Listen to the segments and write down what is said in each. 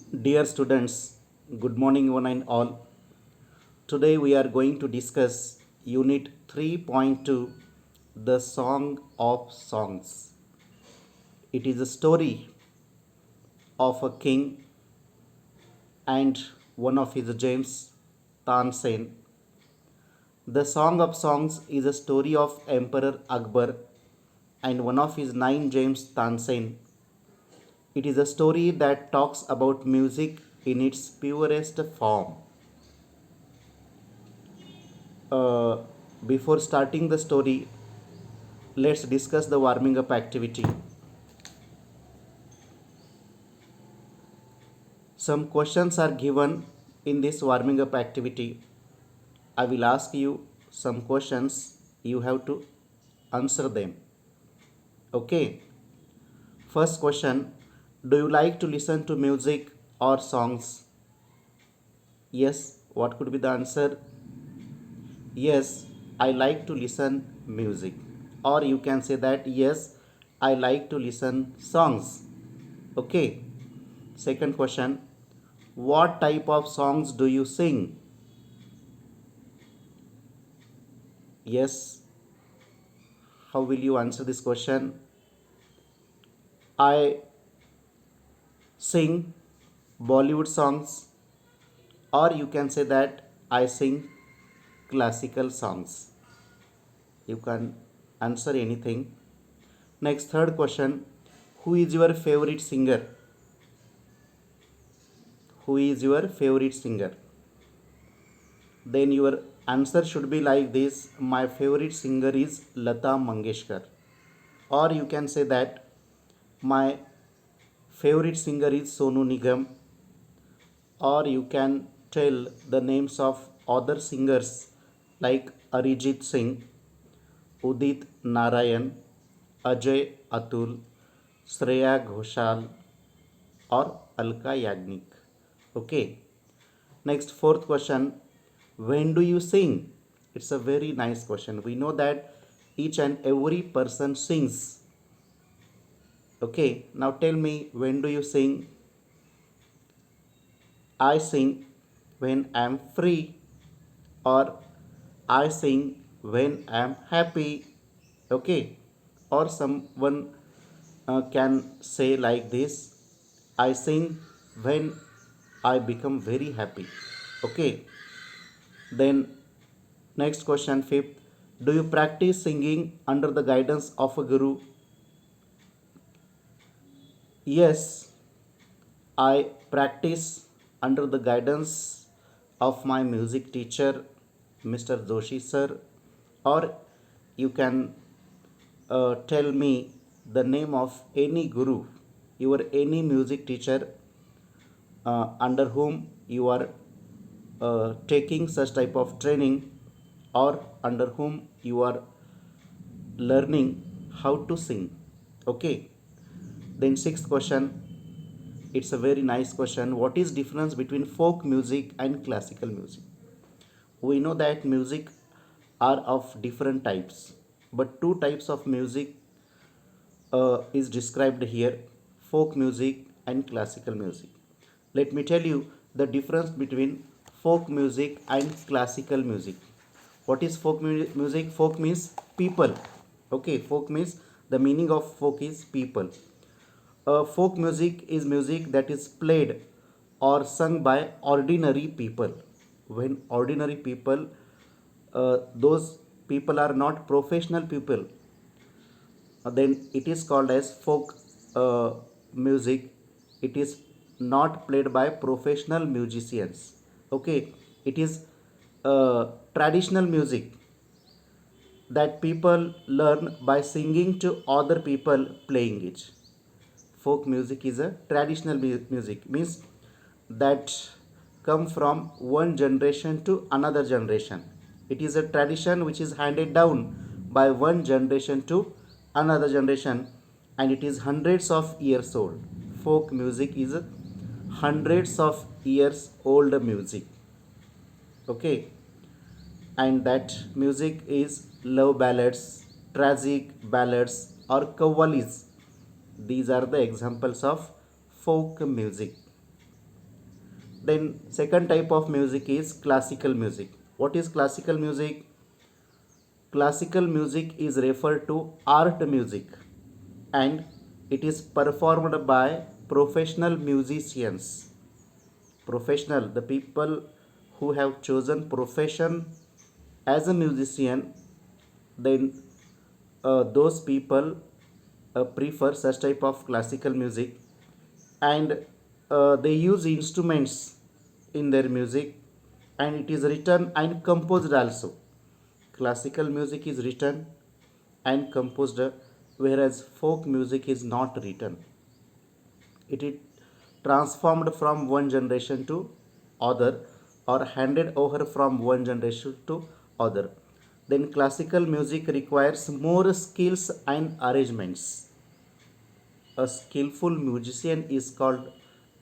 Dear students, good morning one and all. Today we are going to discuss Unit 3.2, The Song of Songs. It is a story of a king and one of his James Tansen. The Song of Songs is a story of Emperor Akbar and one of his nine James Tansen. It is a story that talks about music in its purest form. uh, Before starting the story, let's discuss the warming up activity. Some questions are given in this warming up activity. I will ask you some questions. You have to answer them. Okay. First question: do you like to listen to music or songs? Yes. What could be the answer? Yes, I like to listen music. Or you can say that yes, I like to listen songs. Okay. Second question: what type of songs do you sing? Yes. How will you answer this question? I sing Bollywood songs, or you can say that I sing classical songs. You can answer anything. Next, third question: who is your favorite singer? Who is your favorite singer? Then your answer should be like this: my favorite singer is Lata Mangeshkar. Or you can say that my favorite singer is Sonu Nigam. Or you can tell the names of other singers like Arijit Singh, Udit Narayan, Ajay Atul, Shreya Ghoshal, or Alka Yagnik. Okay. Next, fourth question: when do you sing? It's a very nice question. We know that each and every person sings. Okay, now tell me, when do you sing? I sing when I'm free, or I sing when I'm happy. Okay, or someone can say like this: I sing when I become very happy. Okay, then next question, fifth: do you practice singing under the guidance of a guru? Yes, I practice under the guidance of my music teacher, Mr. Joshi sir, or you can tell me the name of any guru, your any music teacher under whom you are taking such type of training, or under whom you are learning how to sing. Okay. Then sixth question, it's a very nice question: what is difference between folk music and classical music? We know that music are of different types, but two types of music is described here: folk music and classical music. Let me tell you the difference between folk music and classical music. What is music? Folk means people. Okay, folk means, the meaning of folk is people. Folk music is music that is played or sung by ordinary people. When ordinary people, those people are not professional people, then it is called as folk music. It is not played by professional musicians. Okay, it is traditional music that people learn by singing to other people playing it. Folk music is a traditional music, means that come from one generation to another generation. It is a tradition which is handed down by one generation to another generation, and it is hundreds of years old. Folk music is hundreds of years old music. Okay, and that music is love ballads, tragic ballads, or qawwalis. These are the examples of folk music. Then second type of music is classical music. What is classical music? Classical music is referred to art music, and it is performed by professional musicians. Professional, the people who have chosen profession as a musician, then those people prefer such type of classical music, and they use instruments in their music, and it is written and composed also. Classical music is written and composed, whereas folk music is not written. It is transformed from one generation to other, or handed over from one generation to other. Then classical music requires more skills and arrangements. A skillful musician is called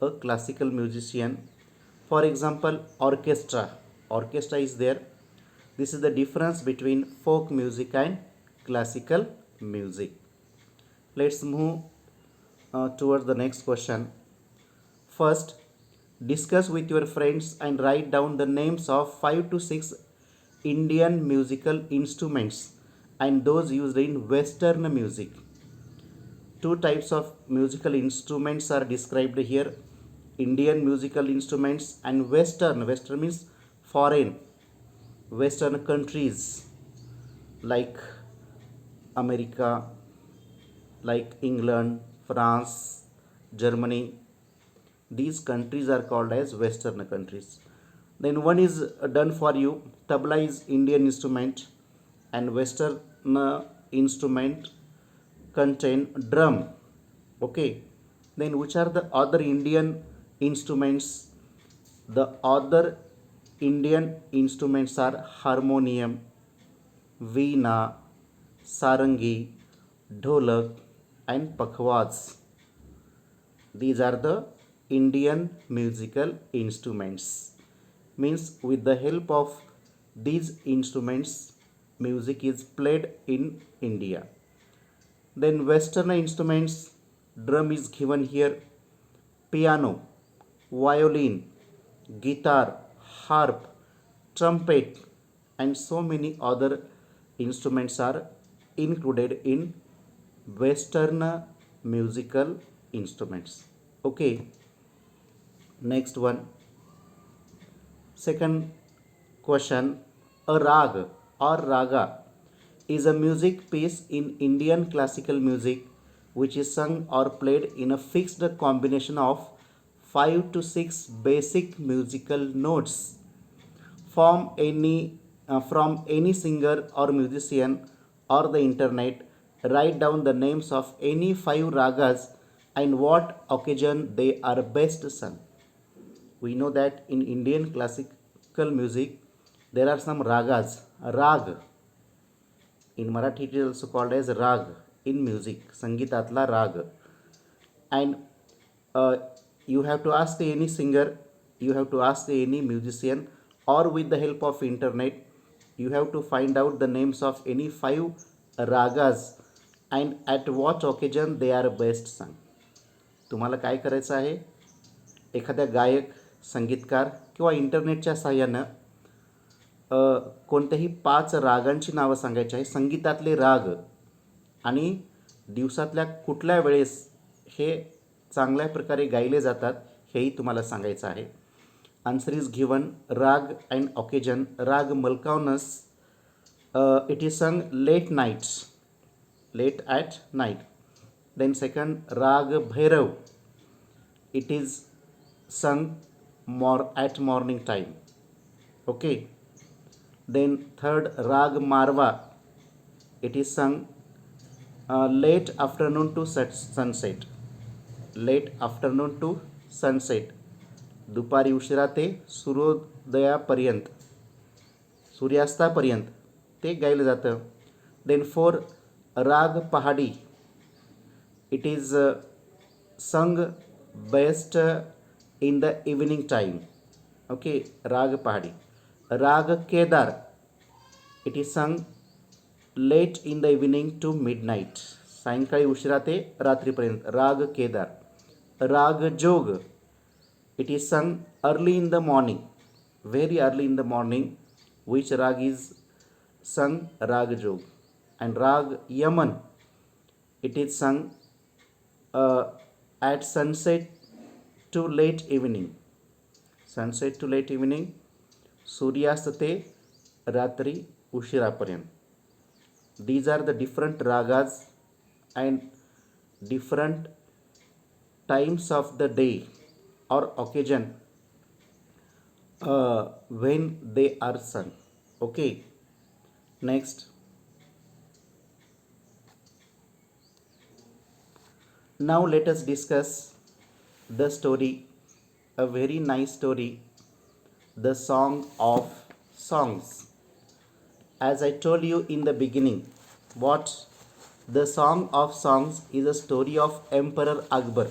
a classical musician. For example, orchestra is there. This is the difference between folk music and classical music. Let's move towards the next question. First, discuss with your friends and write down the names of 5 to 6 Indian musical instruments and those used in Western music. Two types of musical instruments are described here: Indian musical instruments and Western. Western means foreign, Western countries like America, like England, France, Germany. These countries are called as Western countries. Then one is done for you. Tabla is Indian instrument, and Western instrument contain drum. Okay. Then which are the other Indian instruments? The other Indian instruments are harmonium, veena, sarangi, dholak, and pakhwaz. These are the Indian musical instruments. Means with the help of these instruments, music is played in India. Then Western instruments, drum is given here, piano, violin, guitar, harp, trumpet, and so many other instruments are included in Western musical instruments. Okay, next one. Second question. A rag or raga is a music piece in Indian classical music which is sung or played in a fixed combination of 5 to 6 basic musical notes from any singer or musician or the internet. Write down the names of any 5 ragas and what occasion they are best sung. We know that in Indian classical music there are some ragas. Rag in Marathi it is also called as rag in music, संगीतातला rag. And uh, you have to ask any singer, you have to ask any musician, or with the help of internet you have to find out the names of any 5 ragas and at what occasion they are best sung. तुम्हाला काय करायचं आहे? एखाद्या गायक, संगीतकार किंवा इंटरनेटच्या सहाय्यानं कोणत्याही 5 रागांची नावं सांगायची आहे, संगीतातले राग, आणि दिवसातल्या कुठल्या वेळेस हे चांगल्या प्रकारे गायले जातात हेही तुम्हाला सांगायचं आहे. Answer is given. Raag and occasion. Raag Malkauns, it is sung late at night. Then second, raag Bhairav, it is sung at morning time. Okay. Then third, rag marwa, it is sung late afternoon to sunset. Late afternoon to sunset, दुपारी उशिरा ते सूर्योदयापर्यंत, सूर्यास्तापर्यंत ते गायलं जातं. Then four, राग पहाडी, it is sung best in the evening time. Okay, rag pahadi. Rag kedar, it is sung late in the evening to midnight, सायंकाळी उशिरा ते रात्रीपर्यंत. राग केदार. राग जोग, It is sung early in the morning, very early in the morning. Which rag is sung? Rag Jog. And Rag Yaman, it is sung uh, at sunset to late evening. Sunset to late evening. सूर्यास्त ते रात्री उशिरापर्यंत. These are the different ragas and different times of the day or occasion when they are sung. Okay, next. Now let us discuss the story, a very nice story, the Song of Songs. As I told you in the beginning, what the Song of Songs is a story of Emperor Akbar.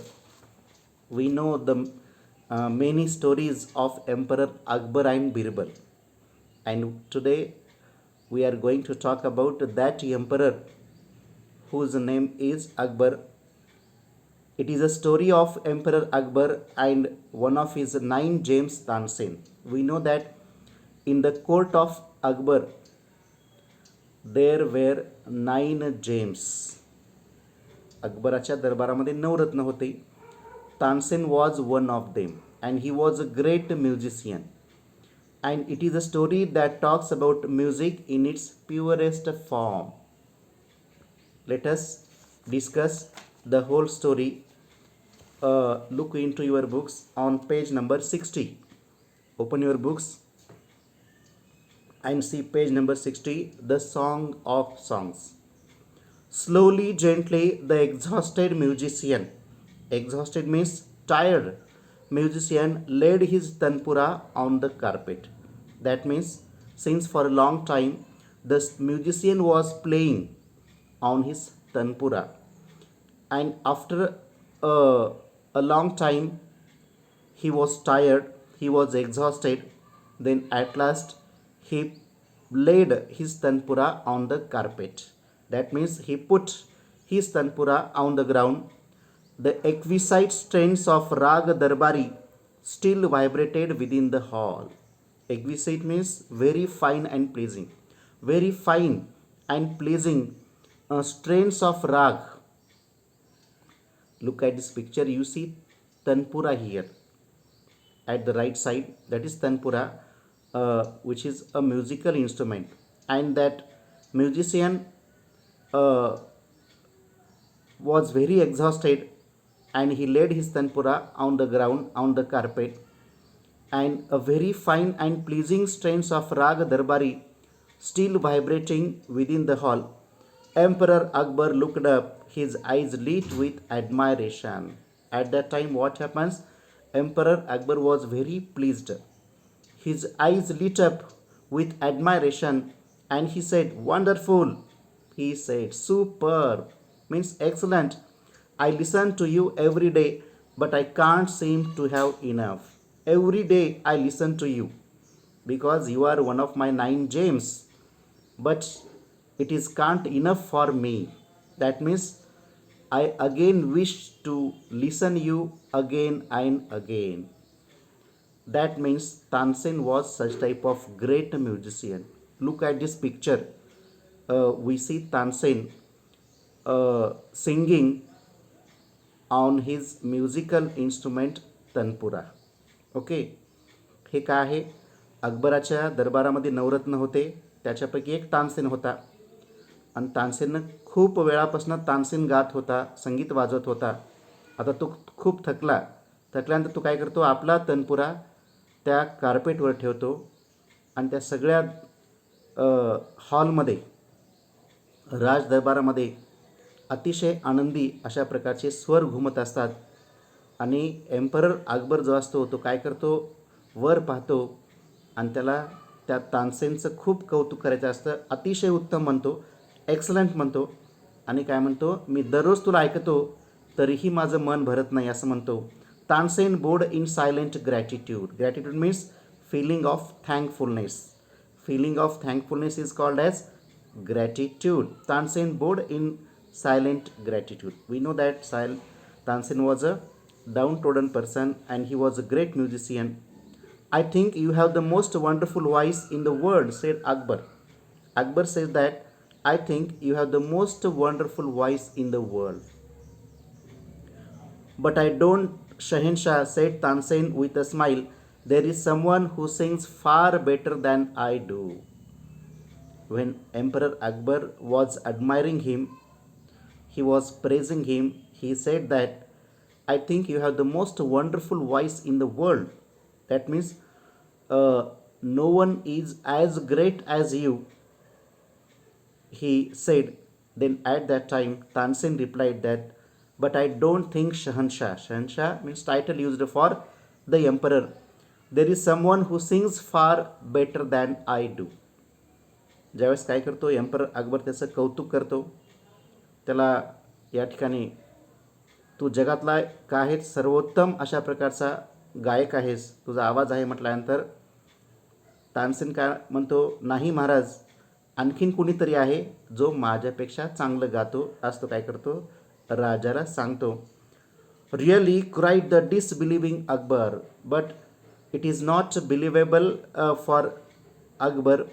We know the many stories of Emperor Akbar and Birbal, and today we are going to talk about that emperor whose name is Akbar. It is a story of Emperor Akbar and one of his 9 James Tansen. We know that in the court of Akbar there were 9 James. अकबराच्या दरबारामध्ये 9 रत्न होते. Tansen was one of them and he was a great musician. And it is a story that talks about music in its purest form. Let us discuss the whole story. Look into your books on page number 60. Open your books and see page number 60, the Song of Songs. Slowly, gently, the exhausted musician, exhausted means tired, musician laid his tanpura on the carpet. That means, since for a long time, the musician was playing on his tanpura, and after a long time, he was tired, he was exhausted. Then at last, he laid his tanpura on the carpet. That means he put his tanpura on the ground. The exquisite strains of Rag Darbari still vibrated within the hall. Exquisite means very fine and pleasing. Very fine and pleasing strains of Rag. Look at this picture. You see tanpura here at the right side. That is tanpura, which is a musical instrument. And that musician was very exhausted and he laid his tanpura on the ground on the carpet, and a very fine and pleasing strains of Rag Darbari still vibrating within the hall. Emperor Akbar looked up, his eyes lit with admiration. At that time, what happens? Emperor Akbar was very pleased. His eyes lit up with admiration and he said, "Wonderful." He said, "Superb," means excellent. "I listen to you every day, but I can't seem to have enough. Every day I listen to you because you are one of my 9 James, but it is can't enough for me." That means I again wish to listen you again and again. That means Tansen was such type of great musician. Look at this picture. We see Tansen singing on his musical instrument tanpura. Okay, हे काय आहे? अकबराच्या दरबारामध्ये 9 रत्न होते, त्याच्यापैकी एक तानसेन होता. आणि तानसेननं खूप वेळापासून तानसेन गात होता, संगीत वाजवत होता. आता तो खूप थकल्यानंतर तो काय करतो? आपला तनपुरा त्या कार्पेटवर ठेवतो आणि त्या सगळ्या हॉलमध्ये, राज दरबारामध्ये अतिशय आनंदी अशा प्रकारचे स्वर घुमत असतात. आणि एम्परर अकबर जो असतो तो काय करतो? वर पाहतो आणि त्याला त्या तानसेनचं खूप कौतुक करायचं असतं. अतिशय उत्तम म्हणतो, एक्सलंट म्हणतो. आणि काय म्हणतो? "मी दररोज तुला ऐकतो तरीही माझं मन भरत नाही," असं म्हणतो. Tansen board in silent gratitude. Gratitude means feeling of थँकफुलनेस. Feeling of थँकफुलनेस is called as gratitude. Tansen bowed in silent gratitude. We know that Tansen was a downtrodden person and he was a great musician. I think you have the most wonderful voice in the world, said Akbar. Akbar says that I think you have the most wonderful voice in the world. But I don't, Shahenshah, said Tansen with a smile. There is someone who sings far better than I do. When Emperor Akbar was admiring him, he was praising him, he said that I think you have the most wonderful voice in the world. That means uh, no one is as great as you, he said. Then at that time, Tansen replied that, but I don't think Shahanshah. Shahanshah means title used for the emperor. There is someone who sings far better than I do. ज्यावेळेस काय करतो emperor Akbar त्याचं कौतुक करतो, त्याला या ठिकाणी तू जगातला का आहेस सर्वोत्तम अशा प्रकारचा गायक आहेस, तुझा आवाज आहे म्हटल्यानंतर तानसेन काय म्हणतो, नाही महाराज, आणखीन कुणीतरी आहे जो माझ्यापेक्षा चांगलं गातो, असं काय करतो राजाला सांगतो. Really cried the disbelieving Akbar, but it is not believable for Akbar.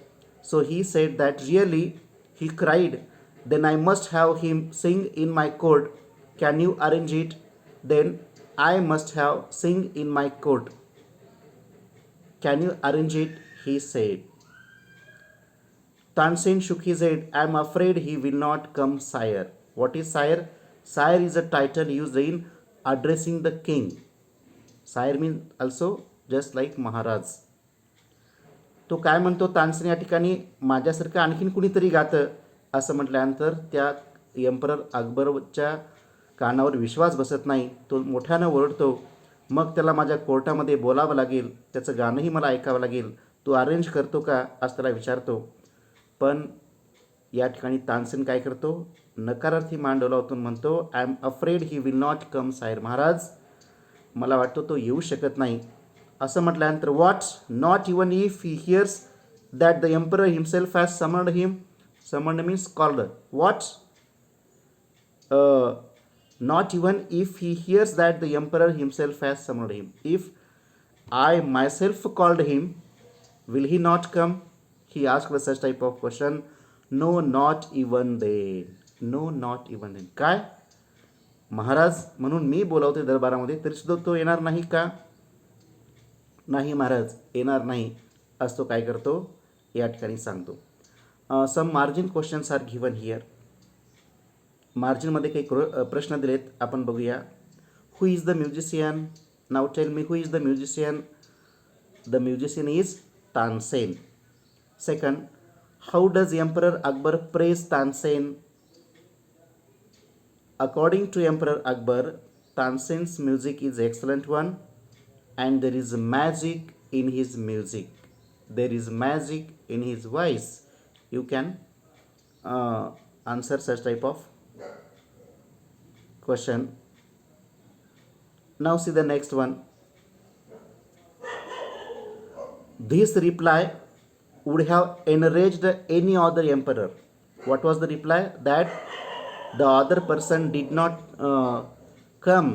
So he said that really he cried, then I must have him sing in my court. Can you arrange it? Then I must have sing in my court. Can you arrange it? He said. Tansen shook his head. I am afraid he will not come, sire. What is sire? Sire is a title used in addressing the king. Sire means also just like Maharaj. तो काय म्हणतो तानसेन या ठिकाणी, माझ्यासारखं आणखीन कुणीतरी गातं असं म्हटल्यानंतर त्या एम्परर अकबरच्या कानावर विश्वास बसत नाही. तो मोठ्यानं ओरडतो, मग त्याला माझ्या कोर्टामध्ये बोलावं लागेल, त्याचं गाणंही मला ऐकावं लागेल, तू अरेंज करतो का असं त्याला विचारतो. पण या ठिकाणी तानसेन काय करतो, नकारार्थी मान डोलावतून म्हणतो, I am afraid he will not come sire. महाराज, मला वाटतो तो येऊ शकत नाही. असं म्हटल्यानंतर what, not even if he hears that the emperor himself has summoned him. Summoned means called. What, not even if he hears that the emperor himself has summoned him. If I myself called him, will he not come? He asked such type of question. No, not even then. No, not even then. काय महाराज म्हणून मी बोलावते दरबारामध्ये तरी सुद्धा तो येणार नाही का? नाही महाराज, येणार नाही असं तो काय करतो या ठिकाणी सांगतो. Some margin questions are given here. मार्जिनमध्ये काही प्रश्न दिलेत, आपण बघूया. Who is the musician? नाव tell me, who is the musician? The musician is Tansen. Second, how does emperor Akbar praise Tansen? According to emperor Akbar, Tansen's music is excellent one and there is magic in his music. There is magic in his voice. You can answer such type of question. Now see the next one. This reply would have enraged any other emperor. What was the reply? That the other person did not come,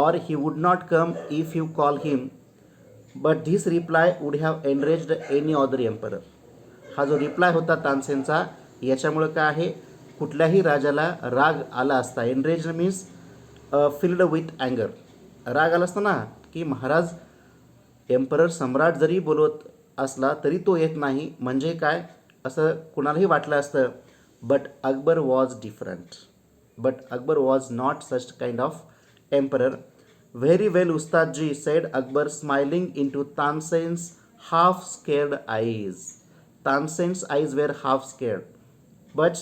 or he would not come if you call him, but this reply would have enraged any other emperor. हा जो reply होता तानसेनचा, याच्यामुळे काय आहे, कुठल्याही राजाला राग आला असता. एनरेज्ड मीन्स फिल्ड विथ अँगर. राग आला असता ना, की महाराज एम्परर सम्राट जरी बोलवत असला तरी तो येत नाही, म्हणजे काय असं कुणालाही वाटलं असतं. But Akbar was different. But Akbar was not such kind of emperor. Very well, Ustadji, said Akbar, smiling into Tansen's half scared eyes. Tansen's eyes were half scared, but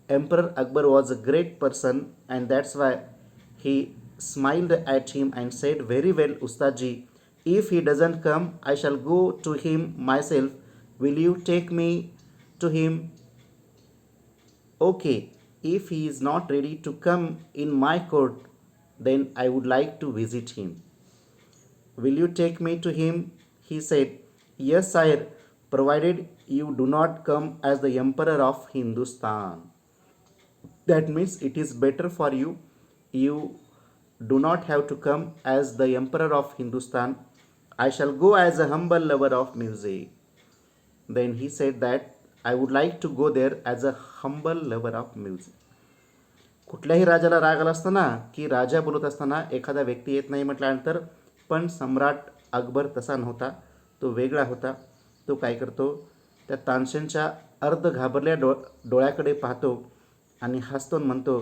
Emperor Akbar was a great person, and that's why he smiled at him and said, very well, Ustadji, if he doesn't come, I shall go to him myself. Will you take me to him? Okay, if he is not ready to come in my court, then I would like to visit him. Will you take me to him? He said, yes, sire, provided you do not come as the emperor of Hindustan. That means it is better for you, you do not have to come as the emperor of Hindustan. I shall go as a humble lover of music. Then he said that I would like to go there as a humble lover of music. कुठल्याही राजाला राग आला असताना की राजा बोलत असताना एखादा व्यक्ती येत नाही म्हटल्यानंतर, पण सम्राट अकबर तसा नव्हता, तो वेगळा होता. तो काय करतो, त्या तानसेनच्या अर्ध घाबरल्या डोळ्याकडे पाहतो आणि हसतो म्हणतो,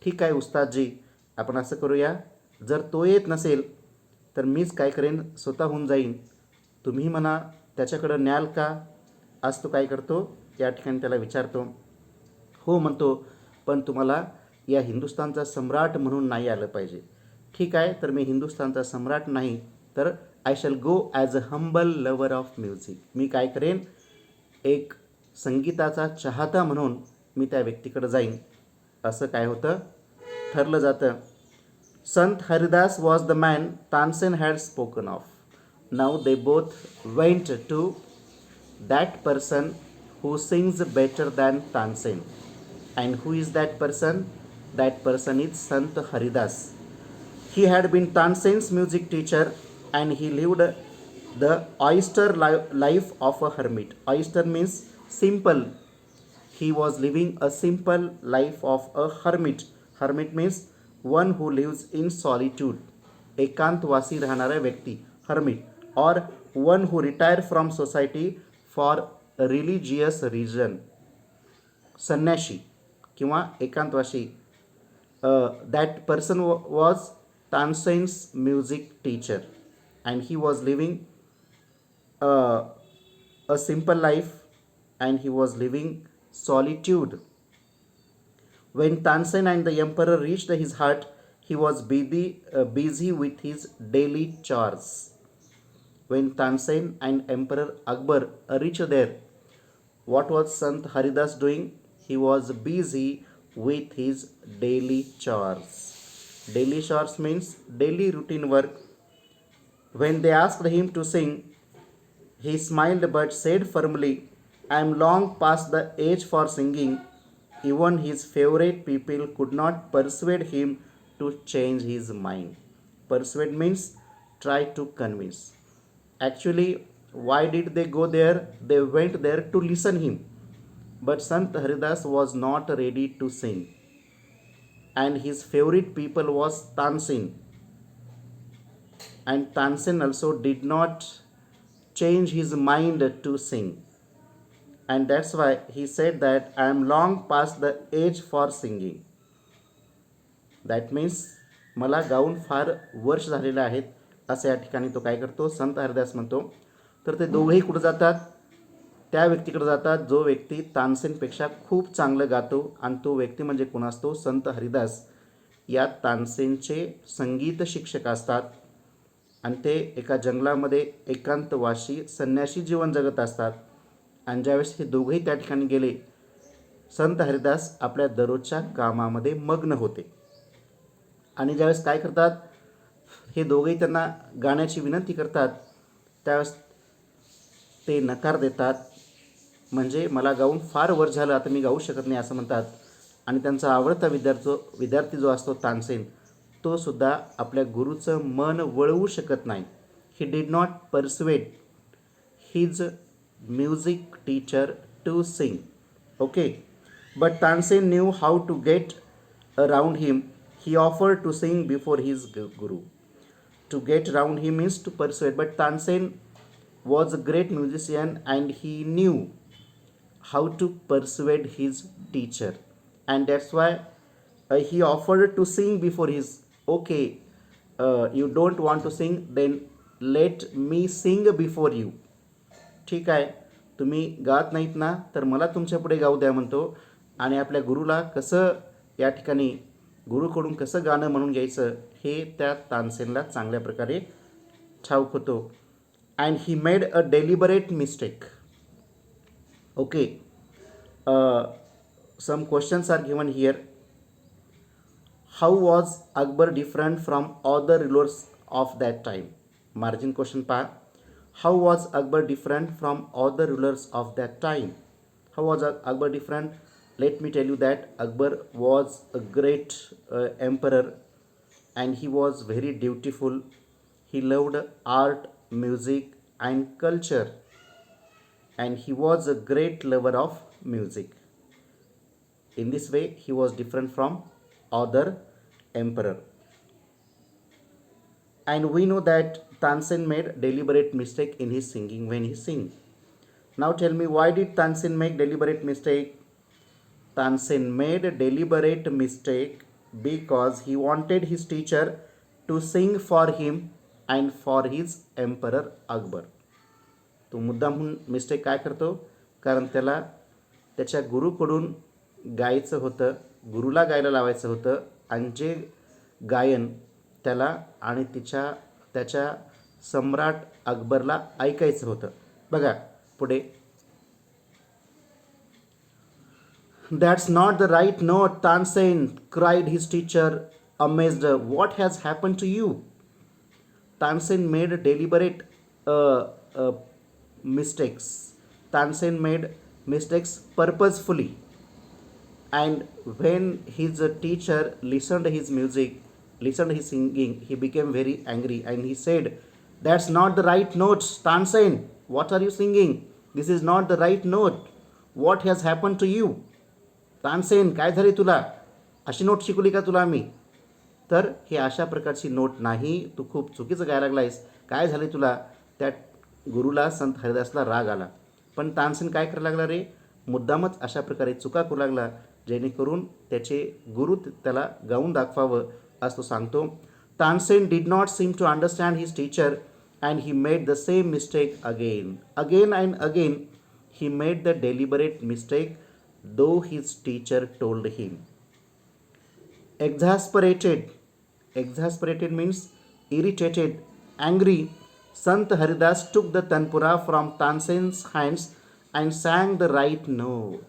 ठीक आहे उस्तादजी, आपण असं करूया, जर तो येत नसेल तर मीच काय करेन, स्वतःहून जाईन, तुम्ही म्हणा त्याच्याकडं न्याल का. आज तो काय करतो, या ठिकाणी त्याला विचारतो. हो म्हणतो, पण तुम्हाला या हिंदुस्थानचा सम्राट म्हणून नाही आलं पाहिजे. ठीक आहे, तर मी हिंदुस्थानचा सम्राट नाही, तर I shall go as a humble lover of music. मी काय करेन, एक संगीताचा चाहता म्हणून मी त्या व्यक्तीकडे जाईन. असं काय होतं, ठरलं जातं. Sant Haridas was the man Tansen had spoken of. Now they both went to that person who sings better than Tansen. And who is that person? That person is Sant Haridas. He had been Tansen's music teacher and he lived the oyster life of a hermit. Oyster means simple. He was living a simple life of a hermit. Hermit means one who lives in solitude. एकांतवासी राहणारा व्यक्ती, hermit, or one who retired from society for religious reason. संन्याशी किंवा एकांतवासी. That person was Tansen's music teacher and he was living a simple life and he was living solitude. When Tansen and the emperor reached his heart, he was busy with his daily chores. When Tansen and Emperor Akbar reached there, what was Sant Haridas doing? He was busy with his daily chores. Daily chores means daily routine work. When they asked him to sing, he smiled but said firmly, I am long past the age for singing. Even his favorite people could not persuade him to change his mind. Persuade means try to convince. Actually, why did they go there? They went there to listen him. But Sant Haridas was not ready to sing. And his favorite people was Tansen. And Tansen also did not change his mind to sing. And that's why he said that I am long past the age for singing. That means मला gown फार वर्ष झालेले आहेत, असं या ठिकाणी तो काय करतो, संत हरिदास म्हणतो. तर ते दोघेही कुठं जातात, त्या व्यक्तीकडे जातात जो व्यक्ती तानसेनपेक्षा खूप चांगलं गातो. आणि तो व्यक्ती म्हणजे कोण असतो, संत हरिदास. या तानसेनचे संगीत शिक्षक असतात आणि ते एका जंगलामध्ये एकांतवासी संन्यासी जीवन जगत असतात. आणि ज्यावेळेस हे दोघेही त्या ठिकाणी गेले, संत हरिदास आपल्या दररोजच्या कामामध्ये मग्न होते. आणि ज्यावेळेस काय करतात, हे दोघेही त्यांना गाण्याची विनंती करतात, त्यावेळेस ते नकार देतात. म्हणजे मला गाऊन फार वर्ष झालं, आता मी गाऊ शकत नाही असं म्हणतात. आणि त्यांचा आवडता विद्यार्थी जो असतो तानसेन, तो सुद्धा आपल्या गुरुचं मन वळवू शकत नाही. He did not persuade his music teacher to sing. Okay, but Tansen knew how to get around him. He offered to sing before his guru. To get around him means to persuade. But Tansen was a great musician and he knew how to persuade his teacher. And that's why he offered to sing before his. Okay, you don't want to sing, then let me sing before you. ठीक आहे, तुम्ही गात नाहीत ना, तर मला तुमच्या पुढे गाऊ द्या म्हणतो. आणि आपल्या गुरुला कसं या ठिकाणी गुरुकडून कसं गाणं म्हणून घ्यायचं हे त्या तानसेनला चांगल्या प्रकारे ठाऊक होतो. And he made a deliberate mistake. Okay, some questions are given here. How was Akbar different from other rulers of that time. Margin question पहा. How was Akbar different from other rulers of that time. How was Akbar different. Let me tell you that Akbar was a great emperor and he was very dutiful. He loved art, music, and culture, and he was a great lover of music. In this way, he was different from other emperor. And we know that Tansen made deliberate mistake in his singing when he sing. Now tell me, why did Tansen make deliberate mistake? Tansen made a deliberate mistake because he wanted his teacher to sing for him and for his emperor Akbar. तो मुद्दामहून mistake काय करतो? कारण त्याला त्याच्या गुरुकडून गायचं होतं, गुरुला गायला लावायचं होतं, आणि जे गायन त्याला आणि त्याच्या सम्राट अकबरला ऐकायचं होतं. बघा पुढे, "That's not the right note, Tansen," cried his teacher, amazed. "What has happened to you?" Tansen made deliberate uh, mistakes. Tansen made mistakes purposefully. And when his teacher listened his music, listened his singing, he became very angry and he said, "That's not the right note, Tansen. What are you singing? This is not the right note. What has happened to you?" Tansen, काय झाले तुला? अशी note शिकवली का तुला आम्ही? तर ही अशा प्रकारची नोट नाही, तू खूप चुकीचं गायला लागलायस, काय झाले तुला? त्या गुरुला संत हरिदासला राग आला. पण तानसेन काय करायला लागला रे? मुद्दामच अशा प्रकारे चुका करू लागला, जेणेकरून त्याचे गुरु त्याला गाऊन दाखवावं असं तो सांगतो. Tansen did not seem to understand his teacher and he made the same mistake again and again. He made the deliberate mistake though his teacher told him. Exasperated means irritated, angry, Sant Haridas took the tanpura from Tansen's hands and sang the right note.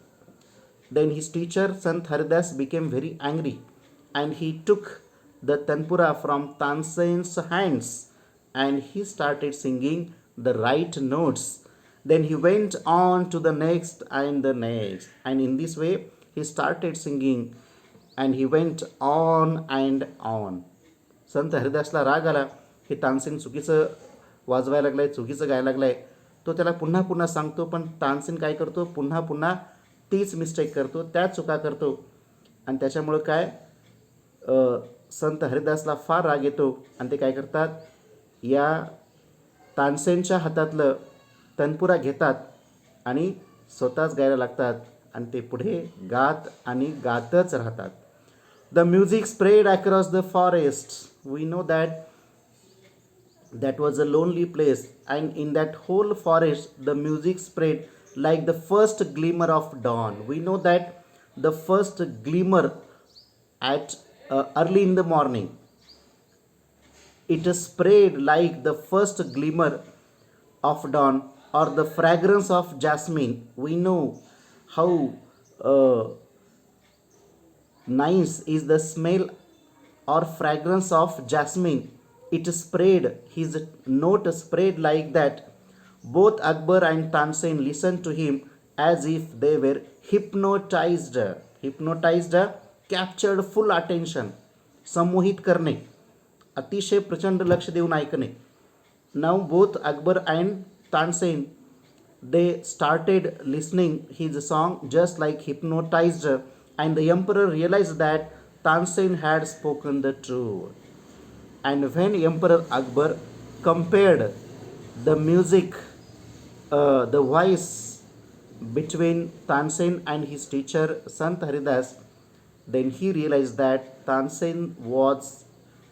Then his teacher Sant Haridas became very angry and he took the tanpura from Tansen's hands and he started singing the right notes. Then he went on to the next and the next, and in this way he started singing and he went on and on. संत हरिदासला राग आला, हे तानसेन चुकीचं वाजवायला लागलाय, चुकीचं गायला लागलाय. तो त्याला पुन्हा पुन्हा सांगतो, पण तानसेन काय करतो? पुन्हा पुन्हा तीच मिस्टेक करतो, त्याच चुका करतो. आणि त्याच्यामुळं काय, संत हरिदासला फार राग येतो आणि ते काय करतात, या तानसेनच्या हातातलं तनपुरा घेतात आणि स्वतःच गायला लागतात आणि ते पुढे गात आणि गातच राहतात. The music spread across the forest. We know that was a lonely place, and in that whole forest the music spread like the first glimmer of dawn. We know that the first glimmer at early in the morning, it spread like the first glimmer of dawn, or the fragrance of jasmine. We know how nice is the smell or fragrance of jasmine. It spread, his note spread like that. Both Akbar and Tansen listened to him as if they were hypnotized. Captured full attention. संमोहित करणे, अतिशय प्रचंड लक्ष देऊन ऐकणे. Now both Akbar and Tansen, they started listening his song just like hypnotized, and the emperor realized that Tansen had spoken the truth. And when Emperor Akbar compared the music, the voice between Tansen and his teacher Sant Haridas, then he realized that Tansen was,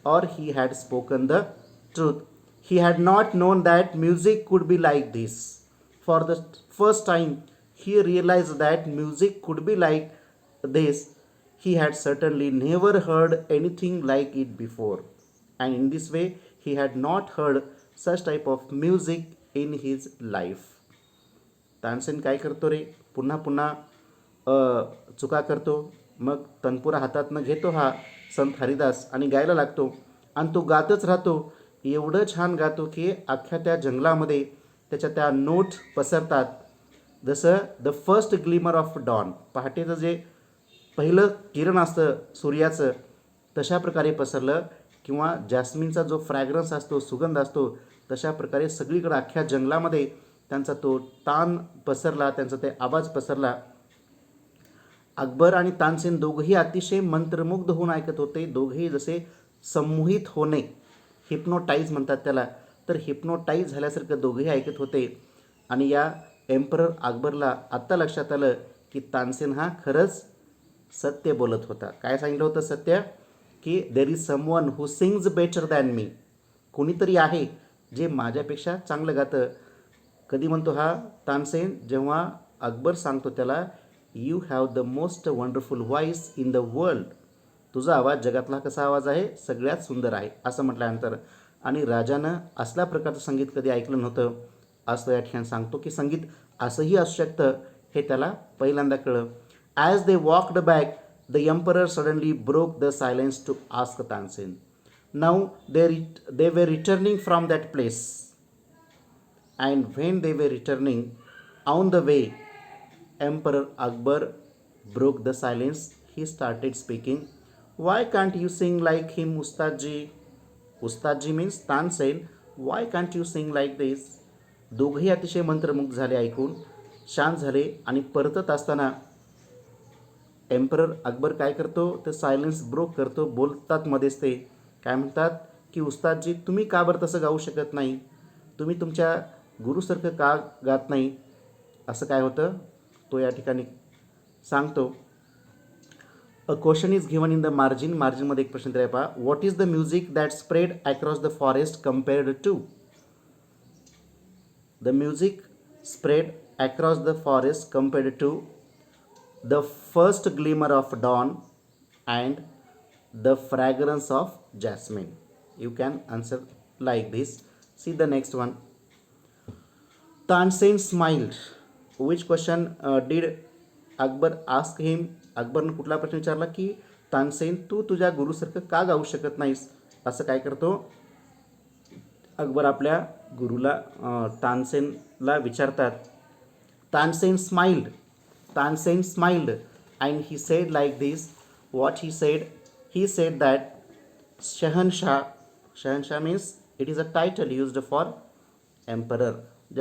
or he had spoken the truth. He had not known that music could be like this. For the first time, he realized that music could be like this. He had certainly never heard anything like it before. And in this way, he had not heard such type of music in his life. Tansen काय करतो रे? पुन्हा पुन्हा चुका करतो. मग तनपुरा हातातनं घेतो हा संत हरिदास आणि गायला लागतो, आणि तो गातच राहतो. एवढं छान गातो की अख्ख्या त्या जंगलामध्ये त्याच्या त्या नोट पसरतात. जसं the first glimmer of dawn, पहाटेचं जे पहिलं किरण असतं सूर्याचं, तशा प्रकारे पसरलं किंवा जॅस्मिनचा जो फ्रॅग्रन्स असतो, सुगंध असतो, तशा प्रकारे सगळीकडे अख्ख्या जंगलामध्ये त्यांचा तो तान पसरला, त्यांचा ते आवाज पसरला. अकबर आणि तानसेन दोघंही अतिशय मंत्रमुग्ध होऊन ऐकत होते. दोघेही जसे संमोहित होणे, हिप्नोटाईज म्हणतात त्याला, तर हिप्नोटाईज झाल्यासारखं दोघेही ऐकत होते. आणि या एम्परर अकबरला आत्ता लक्षात आलं की तानसेन हा खरंच सत्य बोलत होता. काय सांगितलं होतं सत्य? की there is someone who sings better than me. कोणीतरी आहे जे माझ्यापेक्षा चांगलं गातं. कधी म्हणतो हा तानसेन? जेव्हा अकबर सांगतो त्याला, you have the most wonderful voice in the world. तुझा आवाज जगातला कसा आवाज आहे? सगळ्यात सुंदर आहे, असं म्हटल्यानंतर. आणि राजानं असल्या प्रकारचं संगीत कधी ऐकलं नव्हतं असं या ठिकाणी सांगतो की संगीत असंही असू शकतं हे त्याला पहिल्यांदा कळलं. As they walked back the emperor suddenly broke the silence to ask Tansen. Now they were returning from that place, and when they were returning on the way, Emperor Akbar broke the silence. He started speaking. Why can't you sing like him, Ustadji? Ustadji means Tansen. Why can't you sing like this? दोघंही अतिशय मंत्रमुग्ध झाले, ऐकून शांत झाले. आणि परतत असताना एम्परर अकबर काय करतो? ते सायलेन्स ब्रोक करतो. बोलतात मध्येच ते काय म्हणतात की उस्तादजी तुम्ही का बरं तसं गाऊ शकत नाही? तुम्ही तुमच्या गुरुसारखं का गात नाही? असं काय होतं तो या ठिकाणी सांगतो. A question is given in the margin. मार्जिनमध्ये एक प्रश्न दिला पहा. What is the music that spread across the forest compared to? The music spread across the forest compared to the first glimmer of dawn and the fragrance of jasmine. You can answer like this. See the next one. Tansen smiled. Which question did Akbar ask him? अकबरनं कुठला प्रश्न विचारला की तानसेन तू तुझ्या गुरुसारखं का गाऊ शकत नाहीस? असं काय करतो अकबर आपल्या गुरुला तानसेनला विचारतात. Tansen smiled. Tansen smiled and he said like this. What he said? He said that Shahanshah. Shahanshah means it is a title used for emperor,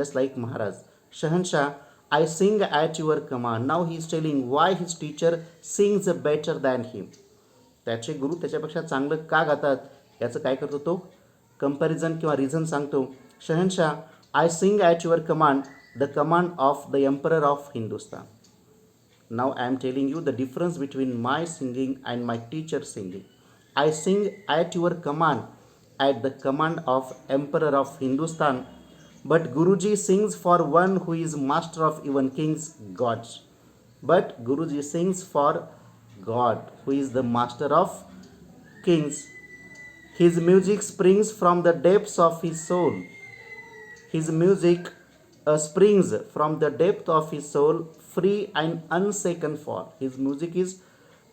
just like Maharaj. Shahanshah, I sing at your command. Now he is telling why his teacher sings better than him. त्याचे गुरु त्याच्यापेक्षा चांगलं का गातात याचं काय करतो तो comparison किंवा रिझन सांगतो. शहनशाह, I sing at your command, the command of the emperor of Hindustan. Now I am telling you the difference between my singing and my teacher singing. I sing at your command, at the command of Emperor of Hindustan, but Guruji sings for one who is master of even kings, gods. But Guruji sings for God, who is the master of kings. His music springs from the depths of his soul. His music springs from the depth of his soul, free and unshaken for. His music is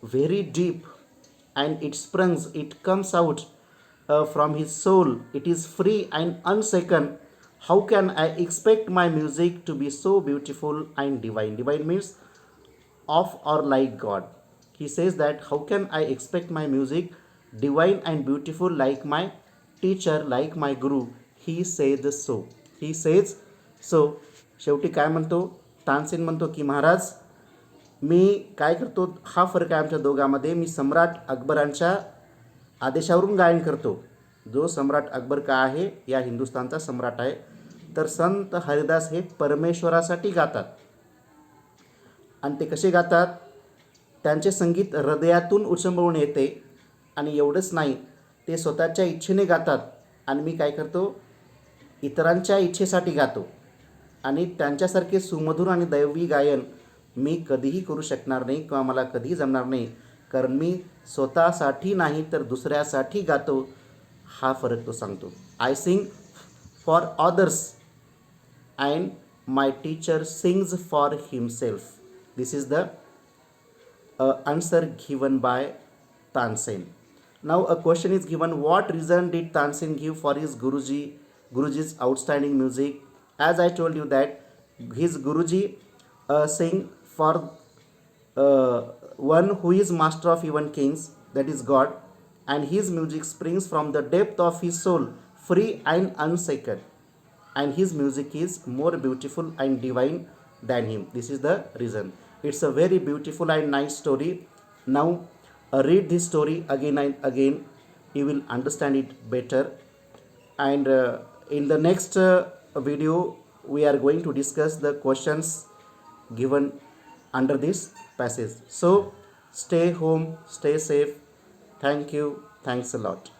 very deep and it springs, it comes out from his soul. It is free and unshaken. How can I expect my music to be so beautiful and divine? Divine means of or like God. He says that how can I expect my music divine and beautiful like my teacher, like my guru? He says so. He says so. शेवटी काय म्हणतो तानसेन? म्हणतो की महाराज मी काय करतो, हा फरक आहे आमच्या दोघांमध्ये. मी सम्राट अकबरांच्या आदेशावरून गायन करतो. जो सम्राट अकबर का आहे या हिंदुस्थानचा सम्राट आहे. तर संत हरिदास हे परमेश्वरासाठी गातात. आणि ते कसे गातात? त्यांचे संगीत हृदयातून उचंबळून येते. आणि एवढंच नाही, ते स्वतःच्या इच्छेने गातात. आणि मी काय करतो, इतरांच्या इच्छेसाठी गातो. आणि त्यांच्यासारखे सुमधुर आणि दैवी गायन मी कधीही करू शकणार नाही किंवा मला कधीही जमणार नाही, कारण मी स्वतःसाठी नाही तर दुसऱ्यासाठी गातो. हा फरक तो सांगतो. I sing for others and my teacher sings for himself. This is the answer given by Tansen. Now a question is given. What reason did Tansen give for his guruji's outstanding music? As I told you that his Guruji sing for one who is master of even kings, that is God. and his music springs from the depth of his soul, free and unshaken. And his music is more beautiful and divine than him. This is the reason. It's a very beautiful and nice story. Now, read this story again and again. You will understand it better. And in the next video, we are going to discuss the questions given under this passage. So, stay home, stay safe. Thank you. Thanks a lot.